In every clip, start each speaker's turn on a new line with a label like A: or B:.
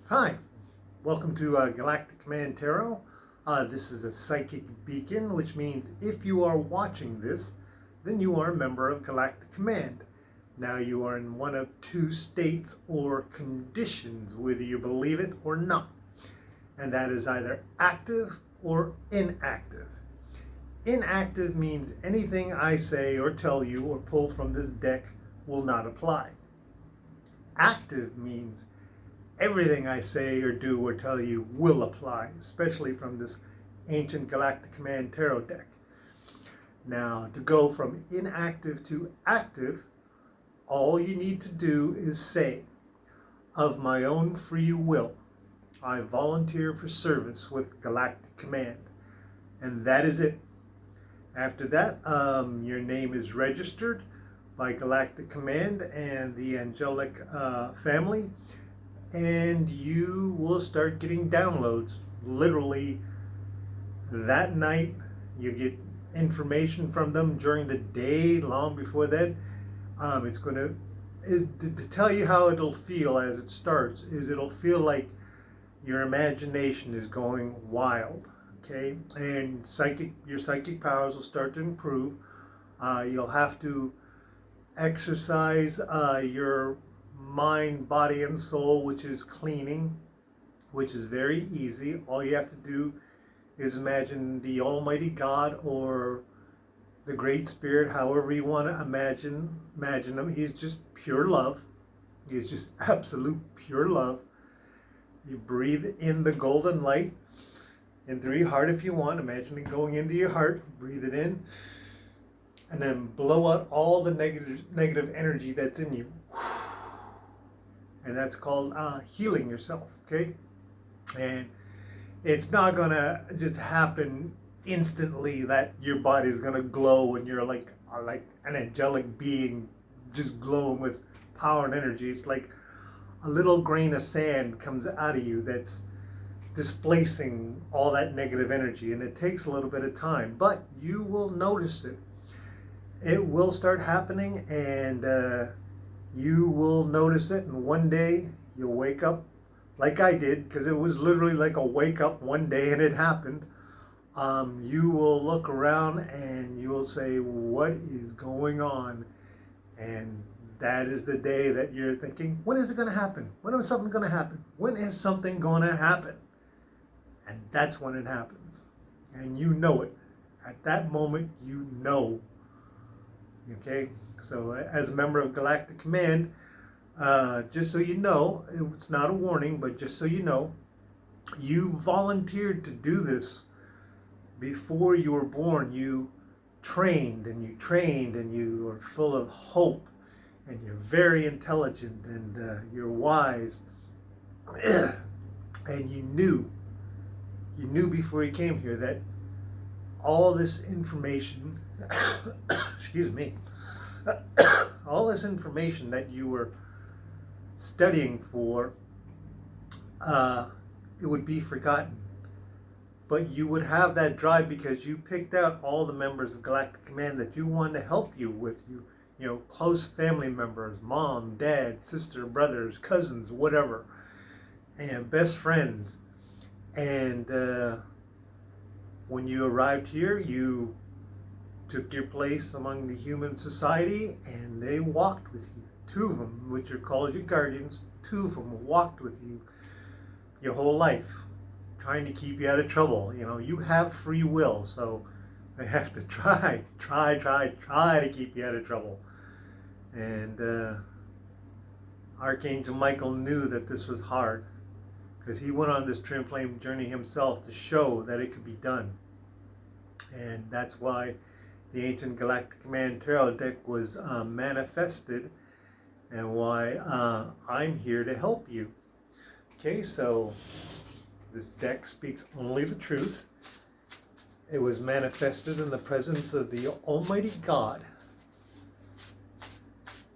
A: Hi, welcome to Galactic Command Tarot. This is a psychic beacon, which means if you are watching this, then you are a member of Galactic Command. Now you are in one of two states or conditions, whether you believe it or not. And that is either active or inactive. Inactive means anything I say or tell you or pull from this deck will not apply. Active means everything I say or do or tell you will apply, especially from this ancient Galactic Command Tarot deck. Now, to go from inactive to active, all you need to do is say, of my own free will, I volunteer for service with Galactic Command. And that is it. After that, your name is registered by Galactic Command and the angelic family, and you will start getting downloads. Literally, that night, you get information from them during the day, long before that. It's going to tell you how it'll feel as it starts, is it'll feel like your imagination is going wild, okay? And your psychic powers will start to improve. You'll have to exercise your mind, body, and soul, which is cleaning, which is very easy. All you have to do is imagine the Almighty God or the Great Spirit, however you want to imagine him. He's just pure love. He's just absolute pure love. You breathe in the golden light in through your heart if you want. Imagine it going into your heart. Breathe it in. And then blow out all the negative energy that's in you. And that's called healing yourself, okay? And it's not going to just happen instantly that your body's going to glow and you're like an angelic being just glowing with power and energy. It's like a little grain of sand comes out of you that's displacing all that negative energy. And it takes a little bit of time, but you will notice it. It will start happening, and you will notice it, and one day you'll wake up like I did, because it was literally like a wake up one day and it happened. You will look around and you will say, what is going on? And that is the day that you're thinking, when is it going to happen? When is something going to happen? When is something going to happen? And that's when it happens. And you know it. At that moment, you know. Okay? So as a member of Galactic Command, just so you know, it's not a warning, but just so you know, you volunteered to do this before you were born. You trained and you are full of hope, and you're very intelligent, and you're wise. And you knew before you came here that all this information, excuse me, all this information that you were studying for, it would be forgotten. But you would have that drive because you picked out all the members of Galactic Command that you wanted to help you with you know, close family members, mom, dad, sister, brothers, cousins, whatever, and best friends. And when you arrived here, you took your place among the human society, and they walked with you. Two of them, which are called your guardians, two of them walked with you your whole life, trying to keep you out of trouble. You know, you have free will, so they have to try to keep you out of trouble. And Archangel Michael knew that this was hard, because he went on this Twinflame Journey himself to show that it could be done. And that's why the ancient Galactic Command Tarot deck was manifested, and why I'm here to help you. Okay, so this deck speaks only the truth. It was manifested in the presence of the Almighty God.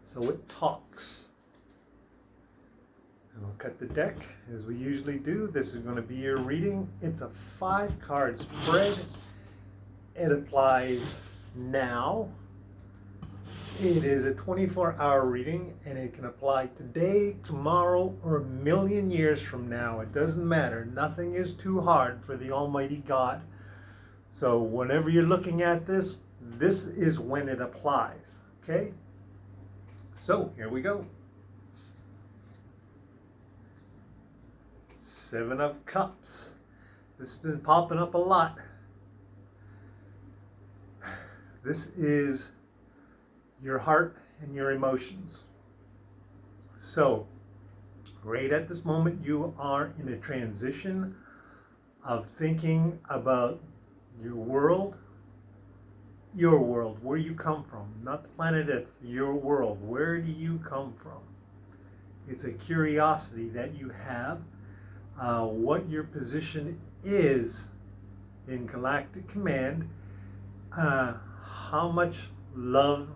A: So it talks. And we'll cut the deck as we usually do. This is going to be your reading. It's a 5-card spread. It applies now. It is a 24-hour reading, and it can apply today, tomorrow, or a million years from now. It doesn't matter. Nothing is too hard for the Almighty God. So whenever you're looking at this, this is when it applies. Okay? So here we go. Seven of Cups. This has been popping up a lot. This is your heart and your emotions. So, right at this moment, you are in a transition of thinking about your world, where you come from, not the planet Earth, your world. Where do you come from? It's a curiosity that you have, what your position is in Galactic Command, how much love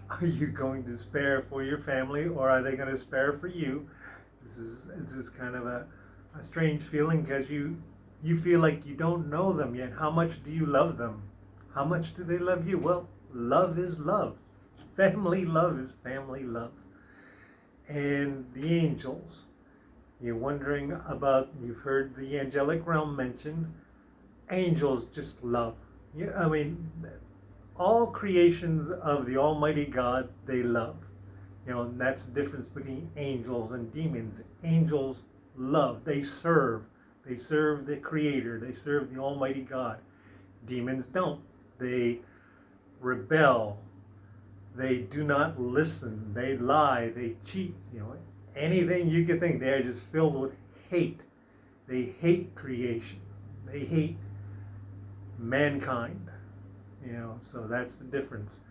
A: are you going to spare for your family, or are they going to spare for you? This is kind of a strange feeling, because you feel like you don't know them yet. How much do you love them? How much do they love you? Well, love is love. Family love is family love. And the angels, you're wondering about, you've heard the angelic realm mentioned. Angels just love. Yeah, I mean, all creations of the Almighty God, they love. You know, and that's the difference between angels and demons. Angels love. They serve. They serve the Creator. They serve the Almighty God. Demons don't. They rebel. They do not listen. They lie. They cheat. You know, anything you could think. They are just filled with hate. They hate creation. They hate mankind. You know, so that's the difference.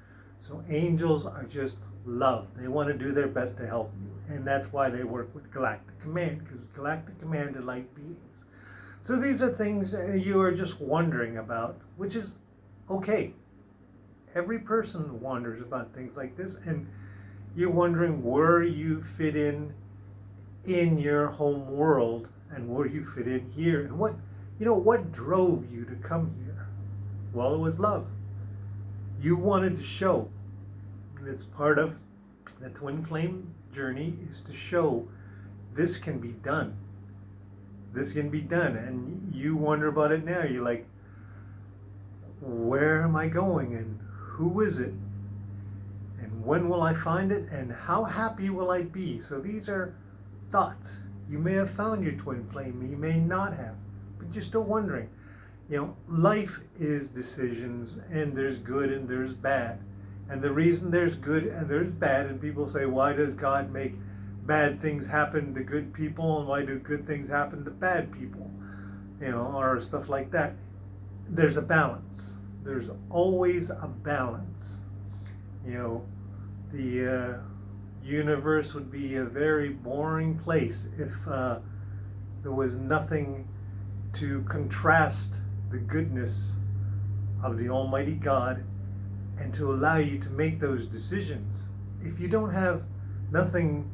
A: So angels are just love. They want to do their best to help you. And that's why they work with Galactic Command, because Galactic Command are light beings. So these are things you are just wondering about, which is okay. Every person wonders about things like this, and you're wondering where you fit in your home world, and where you fit in here, and what drove you to come here. Well, it was love. You wanted to show, and it's part of the Twinflame Journey, is to show this can be done. This can be done, and you wonder about it now. You're like, where am I going, and who is it, and when will I find it, and how happy will I be? So these are thoughts. You may have found your twin flame, you may not have, but you're still wondering. You know, life is decisions, and there's good and there's bad. And the reason there's good and there's bad, and people say, why does God make bad things happen to good people, and why do good things happen to bad people? You know, or stuff like that. There's a balance. There's always a balance. You know, the universe would be a very boring place if there was nothing to contrast the goodness of the Almighty God, and to allow you to make those decisions. If you don't have nothing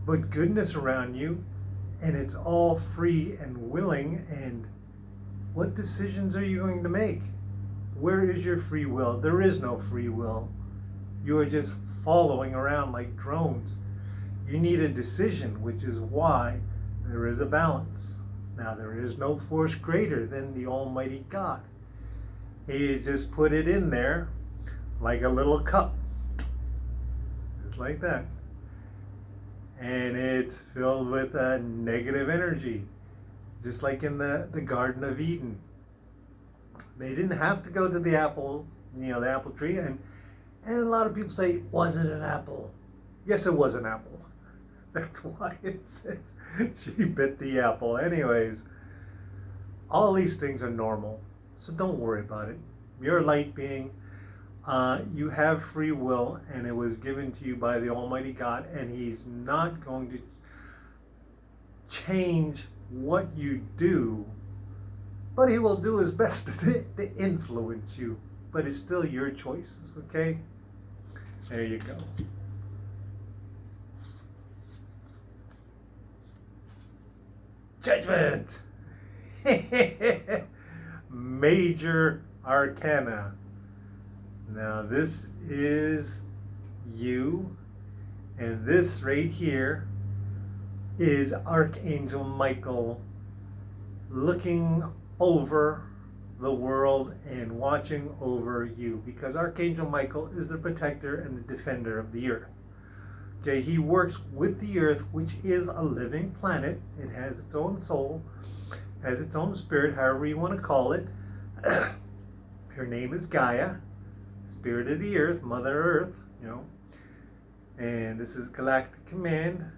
A: but goodness around you, and it's all free and willing, and what decisions are you going to make? Where is your free will? There is no free will. You are just following around like drones. You need a decision, which is why there is a balance. Now, there is no force greater than the Almighty God. He just put it in there like a little cup. Just like that. And it's filled with negative energy. Just like in the Garden of Eden. They didn't have to go to the apple, the apple tree. And a lot of people say, was it an apple? Yes, it was an apple. That's why it says she bit the apple. Anyways, all these things are normal, so don't worry about it. You're a light being. You have free will, and it was given to you by the Almighty God, and He's not going to change what you do, but He will do His best to influence you. But it's still your choices, okay? There you go. Judgment! Major Arcana. Now this is you, and this right here is Archangel Michael looking over the world and watching over you, because Archangel Michael is the protector and the defender of the earth. Okay, he works with the earth, which is a living planet. It has its own soul, has its own spirit, however you want to call it. Her name is Gaia, spirit of the earth, Mother Earth, you know. And this is Galactic Command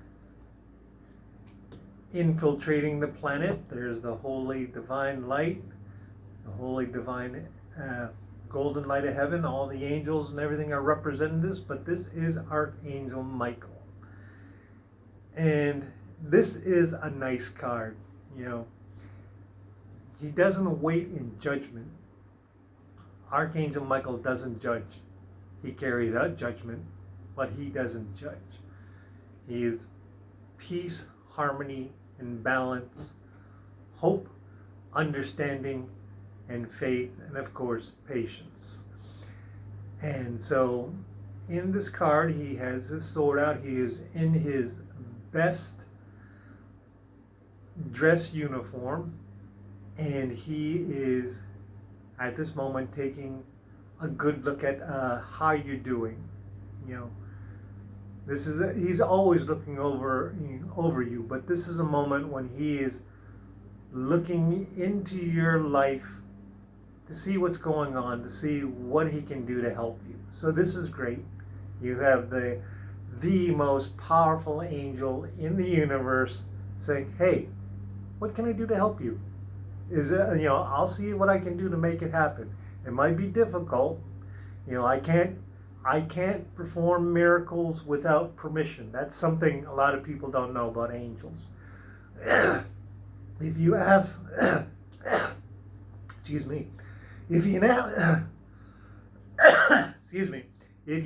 A: infiltrating the planet. There's the holy divine light, the holy divine golden light of heaven. All the angels and everything are representing this, but this is Archangel Michael. And this is a nice card, you know. He doesn't wait in judgment. Archangel Michael doesn't judge. He carries out judgment, but he doesn't judge. He is peace, harmony, and balance, hope, understanding, and faith, and of course, patience. And so, in this card, he has his sword out. He is in his best dress uniform, and he is at this moment taking a good look at how you're doing. You know, he's always looking over you, but this is a moment when he is looking into your life to see what's going on, to see what he can do to help you. So this is great. You have the most powerful angel in the universe saying, "Hey, what can I do to help you? I'll see what I can do to make it happen. It might be difficult. I can't perform miracles without permission." That's something a lot of people don't know about angels. If you ask, excuse me, if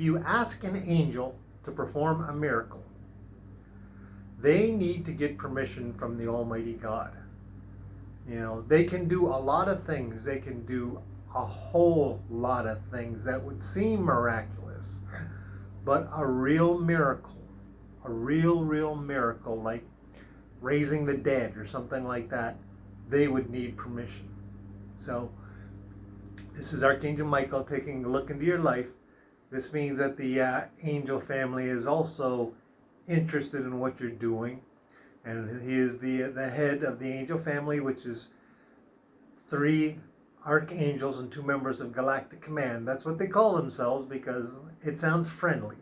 A: you ask an angel to perform a miracle, they need to get permission from the Almighty God. They can do a lot of things. They can do a whole lot of things that would seem miraculous, but a real miracle, a real miracle, like raising the dead or something like that, they would need permission. So this is Archangel Michael taking a look into your life. This means that the angel family is also interested in what you're doing, and he is the head of the angel family, which is 3 archangels and 2 members of Galactic Command. That's what they call themselves because it sounds friendly.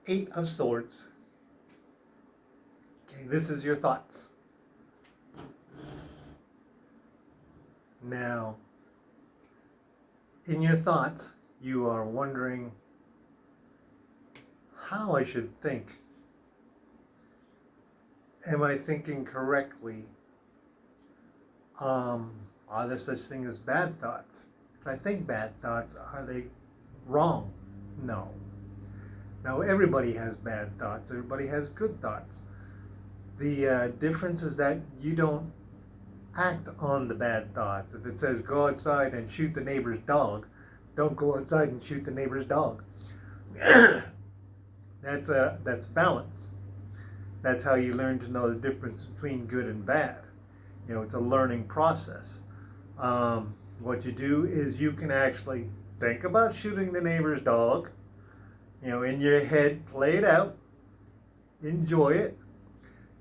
A: 8 of Swords. Okay, this is your thoughts. Now, in your thoughts, you are wondering how I should think. Am I thinking correctly? Are there such thing as bad thoughts? If I think bad thoughts, are they wrong? No. Now, everybody has bad thoughts. Everybody has good thoughts. The difference is that you don't act on the bad thoughts. If it says go outside and shoot the neighbor's dog, don't go outside and shoot the neighbor's dog. That's balance. That's how you learn to know the difference between good and bad. It's a learning process. What you do is you can actually think about shooting the neighbor's dog, in your head, play it out, enjoy it,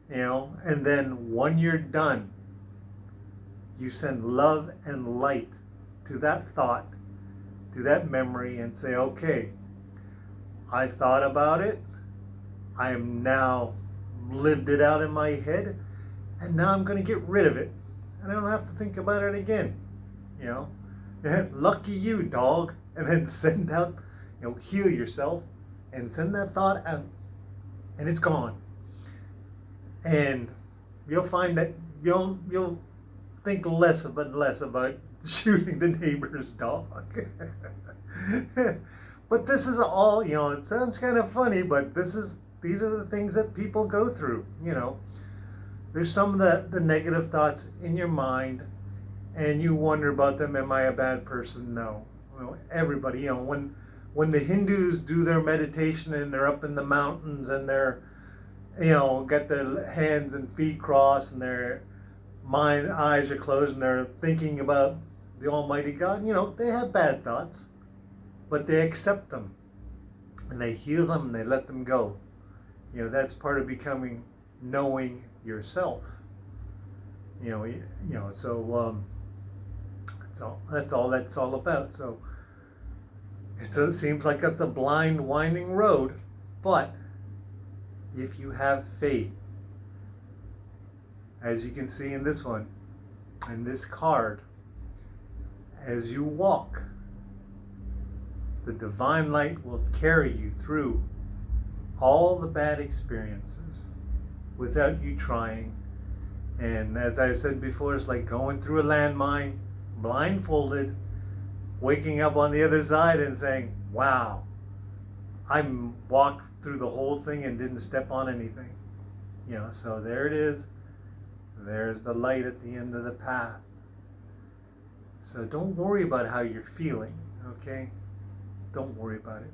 A: and then when you're done, you send love and light to that thought, to that memory, and say, okay, I thought about it, I am now lived it out in my head, and now I'm going to get rid of it, and I don't have to think about it again. Lucky you, dog. And then send out, heal yourself and send that thought out, and it's gone. And you'll find that you'll think less and less about shooting the neighbor's dog. But this is all, it sounds kind of funny, but these are the things that people go through. There's some of the negative thoughts in your mind, and you wonder about them. Am I a bad person? No. Everybody, when the Hindus do their meditation and they're up in the mountains and they're, got their hands and feet crossed and their eyes are closed and they're thinking about the Almighty God, they have bad thoughts, but they accept them and they heal them and they let them go. That's part of becoming, knowing yourself. So that's all about. So it seems like it's a blind, winding road, but if you have faith, as you can see in this one, in this card, as you walk, the divine light will carry you through all the bad experiences without you trying. And as I said before, it's like going through a landmine, blindfolded, waking up on the other side and saying, wow, I walked through the whole thing and didn't step on anything. So there it is. There's the light at the end of the path. So don't worry about how you're feeling, okay? Don't worry about it.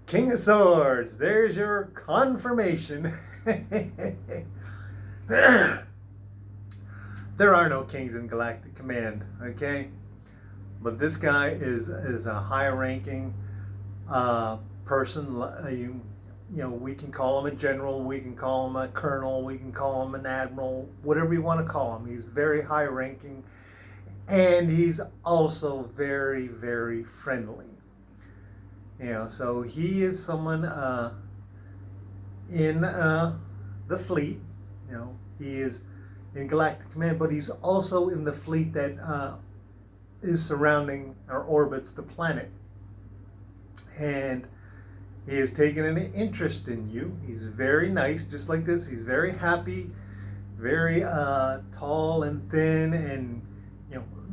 A: King of Swords, there's your confirmation. There are no kings in Galactic Command, okay? But this guy is a high-ranking person. We can call him a general, we can call him a colonel, we can call him an admiral, whatever you want to call him. He's very high-ranking, and he's also very, very friendly. So he is someone in the fleet. He is in Galactic Command, but he's also in the fleet that is surrounding or orbits the planet. And he has taken an interest in you. He's very nice, just like this. He's very happy, very tall and thin, and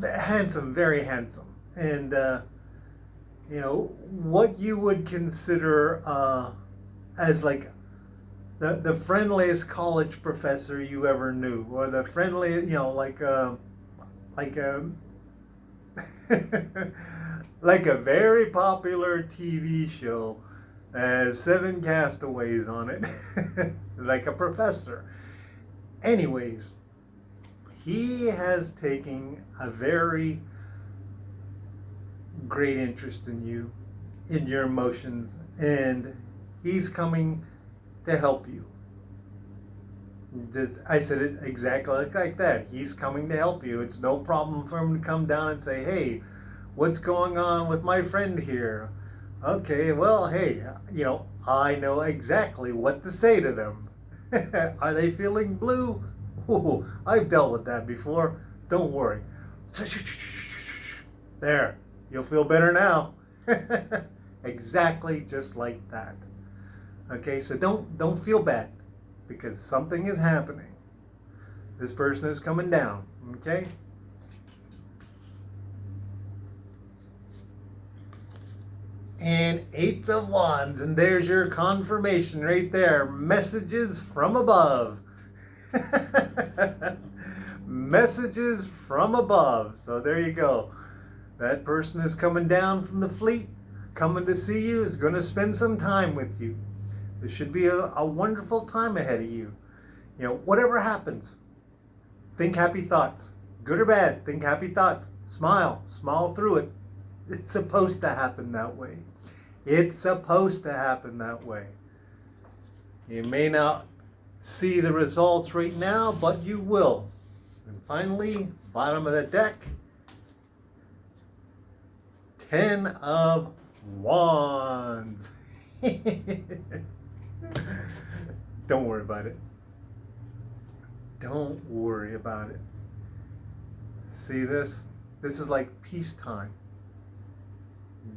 A: handsome, very handsome. And what you would consider as like the friendliest college professor you ever knew, or the friendly, like a like a very popular TV show has 7 castaways on it, like a professor. Anyways, he has taken a very great interest in you, in your emotions, and he's coming to help you. I said it exactly like that. He's coming to help you. It's no problem for him to come down and say, hey, what's going on with my friend here? Okay, well, hey, I know exactly what to say to them. Are they feeling blue? Ooh, I've dealt with that before. Don't worry. There, you'll feel better now. Exactly just like that. Okay, so don't feel bad, because something is happening. This person is coming down, okay? And 8 of Wands, and there's your confirmation right there. Messages from above. Messages from above. So there you go. That person is coming down from the fleet, coming to see you, is going to spend some time with you. There should be a wonderful time ahead of you. Whatever happens, think happy thoughts. Good or bad, think happy thoughts. Smile through it. It's supposed to happen that way. It's supposed to happen that way. You may not see the results right now, but you will. And finally, bottom of the deck, 10 of Wands. Don't worry about it. Don't worry about it. See this? This is like peacetime.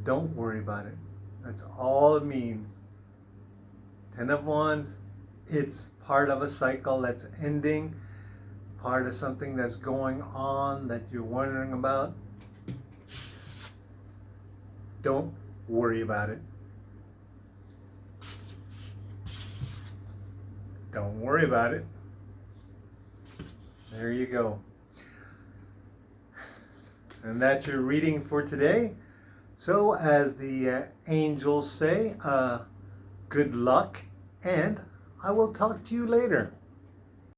A: Don't worry about it. That's all it means. 10 of Wands, it's part of a cycle that's ending, part of something that's going on that you're wondering about. Don't worry about it. Don't worry about it. There you go. And that's your reading for today. So, as the angels say, good luck, and I will talk to you later.